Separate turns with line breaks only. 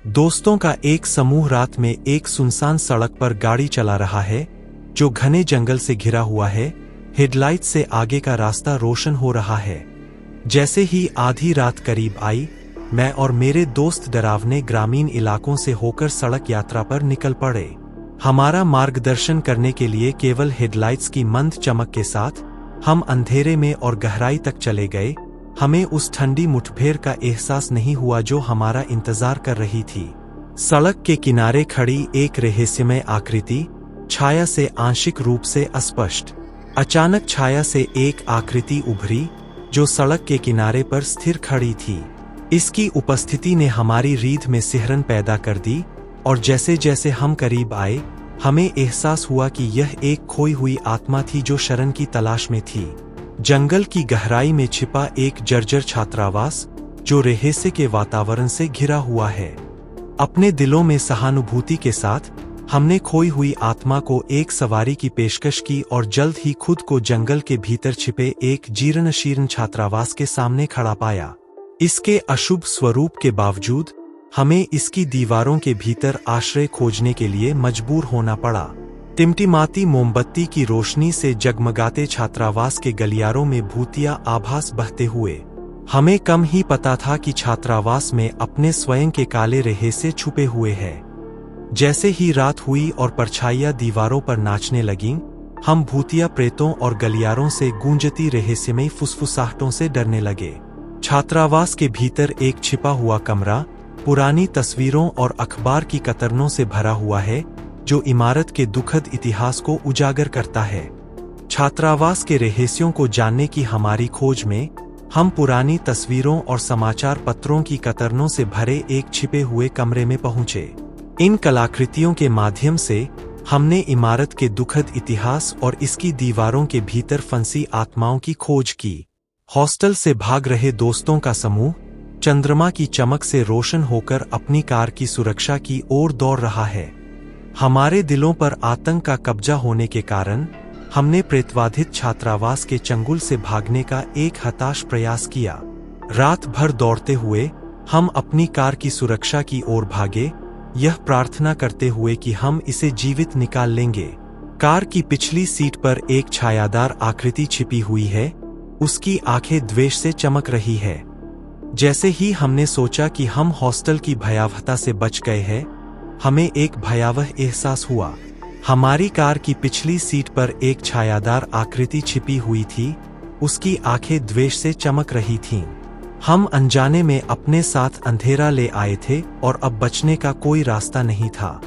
दोस्तों का एक समूह रात में एक सुनसान सड़क पर गाड़ी चला रहा है जो घने जंगल से घिरा हुआ है। हेडलाइट से आगे का रास्ता रोशन हो रहा है। जैसे ही आधी रात करीब आई, मैं और मेरे दोस्त डरावने ग्रामीण इलाकों से होकर सड़क यात्रा पर निकल पड़े। हमारा मार्गदर्शन करने के लिए केवल हेडलाइट्स की मंद चमक के साथ हम अंधेरे में और गहराई तक चले गए। हमें उस ठंडी मुठभेड़ का एहसास नहीं हुआ जो हमारा इंतजार कर रही थी। सड़क के किनारे खड़ी एक रहस्यमय आकृति, छाया से आंशिक रूप से अस्पष्ट। अचानक छाया से एक आकृति उभरी जो सड़क के किनारे पर स्थिर खड़ी थी। इसकी उपस्थिति ने हमारी रीढ़ में सिहरन पैदा कर दी और जैसे जैसे हम करीब आए, हमें एहसास हुआ कि यह एक खोई हुई आत्मा थी जो शरण की तलाश में थी। जंगल की गहराई में छिपा एक जर्जर छात्रावास जो रहस्य के वातावरण से घिरा हुआ है। अपने दिलों में सहानुभूति के साथ हमने खोई हुई आत्मा को एक सवारी की पेशकश की और जल्द ही खुद को जंगल के भीतर छिपे एक जीर्ण शीर्ण छात्रावास के सामने खड़ा पाया। इसके अशुभ स्वरूप के बावजूद हमें इसकी दीवारों के भीतर आश्रय खोजने के लिए मजबूर होना पड़ा। टिमटिमाती मोमबत्ती की रोशनी से जगमगाते छात्रावास के गलियारों में भूतिया आभास बहते हुए हमें कम ही पता था कि छात्रावास में अपने स्वयं के काले रहस्य छुपे हुए हैं। जैसे ही रात हुई और परछाइयां दीवारों पर नाचने लगीं, हम भूतिया प्रेतों और गलियारों से गूंजती रहस्यमयी फुसफुसाहटों से डरने लगे। छात्रावास के भीतर एक छिपा हुआ कमरा पुरानी तस्वीरों और अखबार की कतरनों से भरा हुआ है जो इमारत के दुखद इतिहास को उजागर करता है। छात्रावास के रहस्यों को जानने की हमारी खोज में हम पुरानी तस्वीरों और समाचार पत्रों की कतरनों से भरे एक छिपे हुए कमरे में पहुंचे। इन कलाकृतियों के माध्यम से हमने इमारत के दुखद इतिहास और इसकी दीवारों के भीतर फंसी आत्माओं की खोज की। हॉस्टल से भाग रहे दोस्तों का समूह चंद्रमा की चमक से रोशन होकर अपनी कार की सुरक्षा की ओर दौड़ रहा है। हमारे दिलों पर आतंक का कब्जा होने के कारण हमने प्रेतवाधित छात्रावास के चंगुल से भागने का एक हताश प्रयास किया। रात भर दौड़ते हुए हम अपनी कार की सुरक्षा की ओर भागे, यह प्रार्थना करते हुए कि हम इसे जीवित निकाल लेंगे। कार की पिछली सीट पर एक छायादार आकृति छिपी हुई है, उसकी आंखें द्वेष से चमक रही है। जैसे ही हमने सोचा कि हम हॉस्टल की भयावहता से बच गए हैं, हमें एक भयावह एहसास हुआ। हमारी कार की पिछली सीट पर एक छायादार आकृति छिपी हुई थी, उसकी आंखें द्वेष से चमक रही थीं। हम अनजाने में अपने साथ अंधेरा ले आए थे और अब बचने का कोई रास्ता नहीं था।